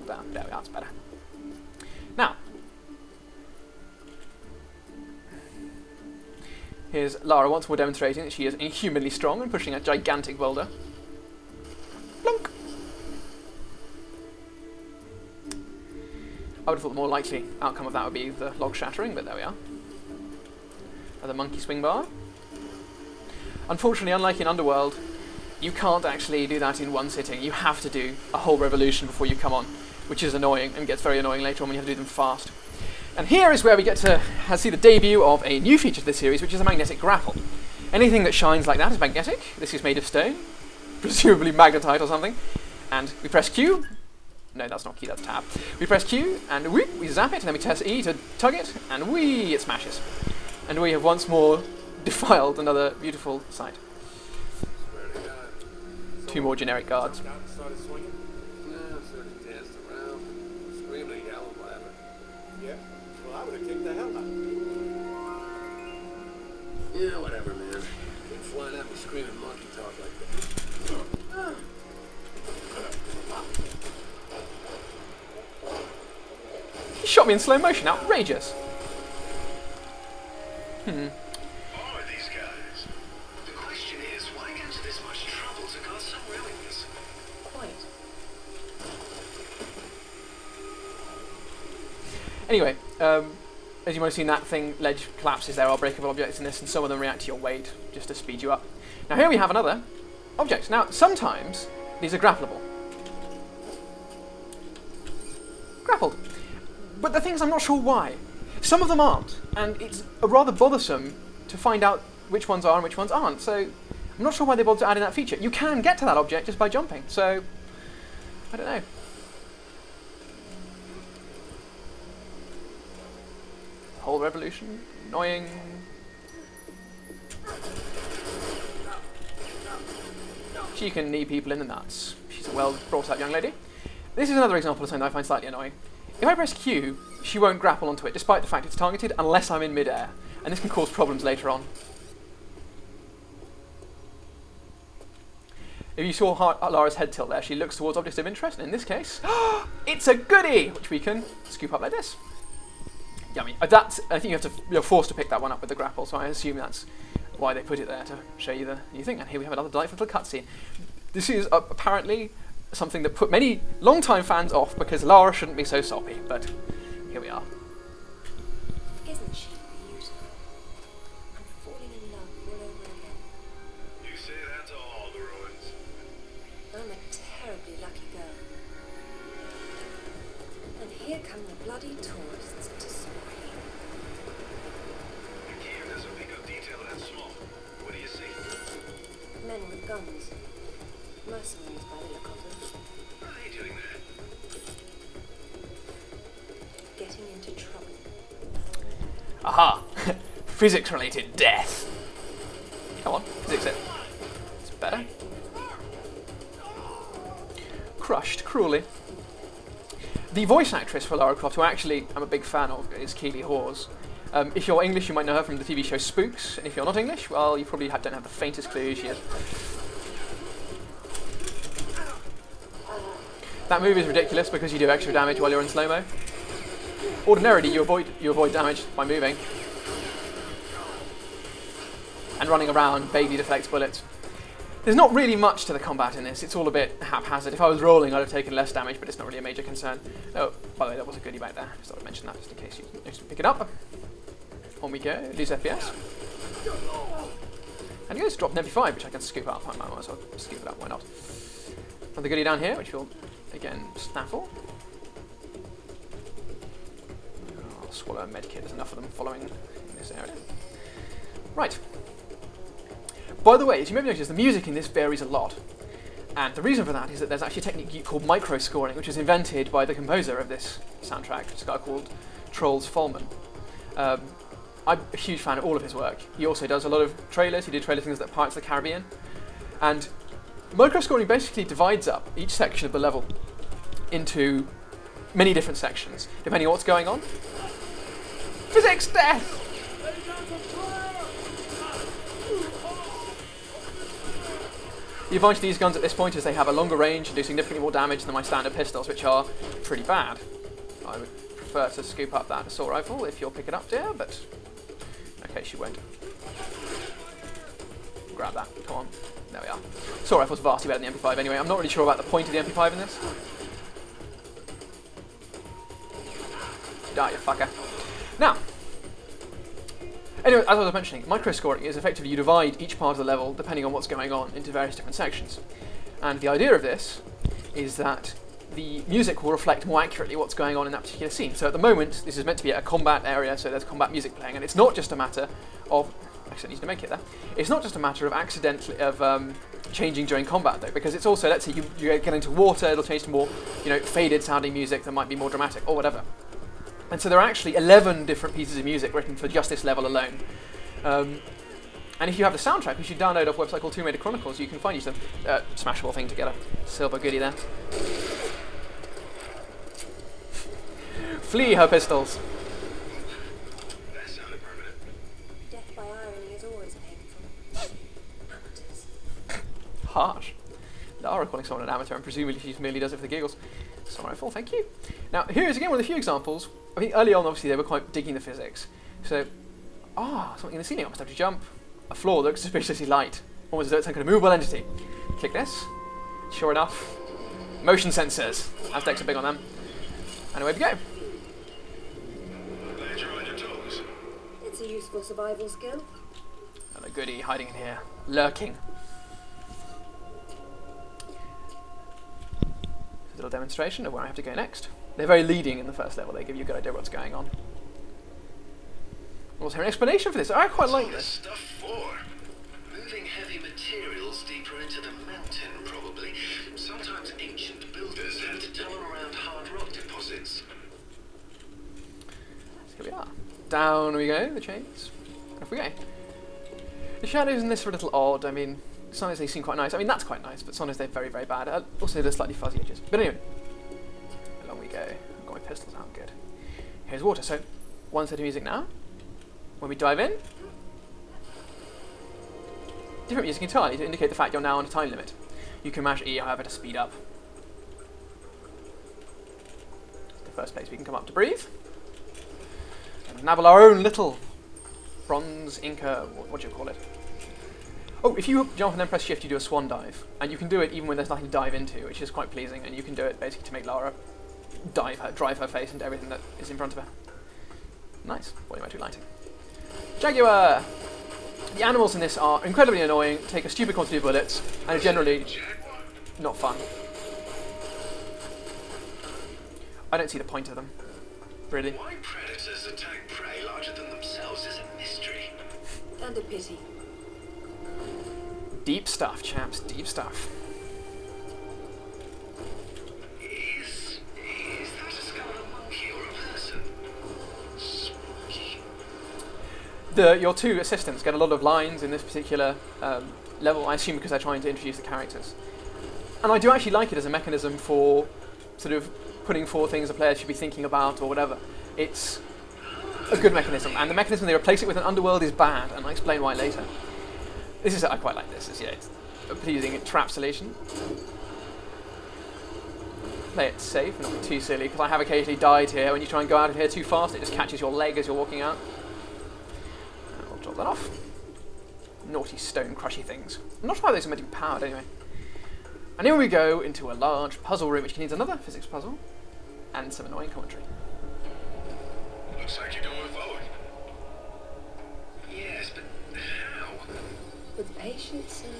There we are, that's better. Now, here's Lara once more demonstrating that she is inhumanly strong and pushing a gigantic boulder. Plunk! I would have thought the more likely outcome of that would be the log shattering, but there we are. Another monkey swing bar. Unfortunately, unlike in Underworld, you can't actually do that in one sitting. You have to do a whole revolution before you come on, which is annoying and gets very annoying later on when you have to do them fast. And here is where we get to see the debut of a new feature to this series, which is a magnetic grapple. Anything that shines like that is magnetic. This is made of stone, presumably magnetite or something. And we press Q. No, that's not Q, that's tab. We press Q, and we zap it, and then we press E to tug it, and it smashes. And we have once more defiled another beautiful sight. 2 more generic guards. Yeah, whatever, man. Keep flying at me screaming monkey talk like that. He shot me in slow motion. Outrageous. Who are these guys? The question is, why go to this much trouble to cause some willingness? Quite. Anyway, as you might have seen, that thing, ledge collapses. There are breakable objects in this, and some of them react to your weight, just to speed you up. Now here we have another object. Now, sometimes these are grappleable. Grappled. But the thing is, I'm not sure why. Some of them aren't, and it's rather bothersome to find out which ones are and which ones aren't. So I'm not sure why they bothered to add in that feature. You can get to that object just by jumping, so I don't know. Whole revolution, annoying. She can knee people in the nuts. She's a well brought up young lady. This is another example of something that I find slightly annoying. If I press Q, she won't grapple onto it, despite the fact it's targeted, unless I'm in midair, and this can cause problems later on. If you saw Lara's head tilt there, she looks towards objects of interest, and in this case, it's a goodie, which we can scoop up like this. Yummy. I think you're forced to pick that one up with the grapple, so I assume that's why they put it there, to show you the new thing. And here we have another delightful little cutscene. This is apparently something that put many long-time fans off because Lara shouldn't be so soppy, but here we are. Isn't she beautiful? I'm falling in love all over again. You say that to all the ruins. I'm a terribly lucky girl. And here come the bloody tourists to spy. The cave doesn't pick up detail that small. What do you see? Men with guns. Mercenaries by the look of them. What are they doing there? Getting into trouble. Aha! Physics-related death. Come on, physics it. It's better. Crushed cruelly. The voice actress for Lara Croft, who actually I'm a big fan of, is Keely Hawes. If you're English, you might know her from the TV show Spooks, and if you're not English, well, you probably don't have the faintest clue who she is. That move is ridiculous because you do extra damage while you're in slow-mo. Ordinarily, you avoid damage by moving. And running around vaguely deflects bullets. There's not really much to the combat in this, it's all a bit haphazard. If I was rolling, I'd have taken less damage, but it's not really a major concern. Oh, by the way, that was a goodie back there. Just thought I'd mention that just in case you pick it up. On we go, lose FPS. And you just dropped an MP5, which I can scoop up. I might as well scoop it up, why not? Another goodie down here, which will, again, snaffle. I'll swallow a medkit, there's enough of them following in this area. Right. By the way, as you may have noticed, the music in this varies a lot. And the reason for that is that there's actually a technique called micro-scoring, which was invented by the composer of this soundtrack, which is a guy called TRL Let. I'm a huge fan of all of his work. He also does a lot of trailers. He did trailer things like Pirates of the Caribbean. And micro-scoring basically divides up each section of the level into many different sections, depending on what's going on. Physics death! The advantage of these guns at this point is they have a longer range and do significantly more damage than my standard pistols, which are pretty bad. I would prefer to scoop up that assault rifle if you'll pick it up, dear, but... Okay, she won't. Grab that, come on. There we are. Assault rifle's vastly better than the MP5 anyway. I'm not really sure about the point of the MP5 in this. Die, you fucker. Now, anyway, as I was mentioning, micro-scoring is effectively you divide each part of the level, depending on what's going on, into various different sections. And the idea of this is that the music will reflect more accurately what's going on in that particular scene. So at the moment, this is meant to be a combat area, so there's combat music playing, and it's not just a matter of... Actually, I need to make it there. It's not just a matter of accidentally changing during combat, though, because it's also, let's say you get into water, it'll change to more, faded-sounding music that might be more dramatic, or whatever. And so there are actually 11 different pieces of music written for just this level alone. And if you have the soundtrack, which you download off a website called Tomb Raider Chronicles, you can find some smashable thing to get a silver goodie there. Flee her pistols. That sounded permanent. Death by irony is always painful. Amateurs. Harsh. Lara calling someone an amateur, and presumably she merely does it for the giggles. Assault rifle, thank you. Now, here is again one of the few examples. I think early on, obviously, they were quite digging the physics. So, something in the ceiling. I must have to jump. A floor looks suspiciously light, almost as though it's some kind of movable entity. Click this. Sure enough, motion sensors. Aztecs are big on them. And away we go. Glad you're on your toes. It's a useful survival skill. Another goodie hiding in here, lurking. A little demonstration of where I have to go next. They're very leading in the first level. They give you a good idea of what's going on. Was there an explanation for this? I quite like What's this. all this stuff for? Moving heavy materials deeper into the mountain, probably. Sometimes ancient builders had to tunnel around hard rock deposits. Here we are. Down we go, the chains. Off we go. The shadows in this are a little odd. I mean, sometimes they seem quite nice. I mean, that's quite nice, but sometimes they're very, very bad. Also, they're slightly fuzzy edges. But anyway, along we go. I've got my pistols out, good. Here's water. So, one set of music now. When we dive in, different music entirely to indicate the fact you're now on a time limit. You can mash E, however, to speed up. The first place we can come up to breathe. And nabble our own little bronze Inca, what do you call it? Oh, if you jump and then press shift, you do a swan dive. And you can do it even when there's nothing to dive into, which is quite pleasing. And you can do it basically to make Lara drive her face into everything that is in front of her. Nice. Volumetric lighting. Jaguar! The animals in this are incredibly annoying, take a stupid quantity of bullets, and are generally not fun. I don't see the point of them, really. Why predators attack prey larger than themselves is a mystery. And a pity. Deep stuff, chaps, deep stuff. Is that a skull of a monkey or a person? Spooky. Your two assistants get a lot of lines in this particular level, I assume because they're trying to introduce the characters. And I do actually like it as a mechanism for sort of putting forward things the player should be thinking about or whatever. It's a good mechanism, and the mechanism they replace it with an underworld is bad, and I'll explain why later. I quite like this. It's a pleasing trap solution. Play it safe, not too silly, because I have occasionally died here. When you try and go out of here too fast, it just catches your leg as you're walking out. And I'll drop that off. Naughty stone crushy things. I'm not sure why those are meant to be powered anyway. And here we go into a large puzzle room, which contains another physics puzzle and some annoying commentary. Looks like you're doing following. Yes, but how? With patience and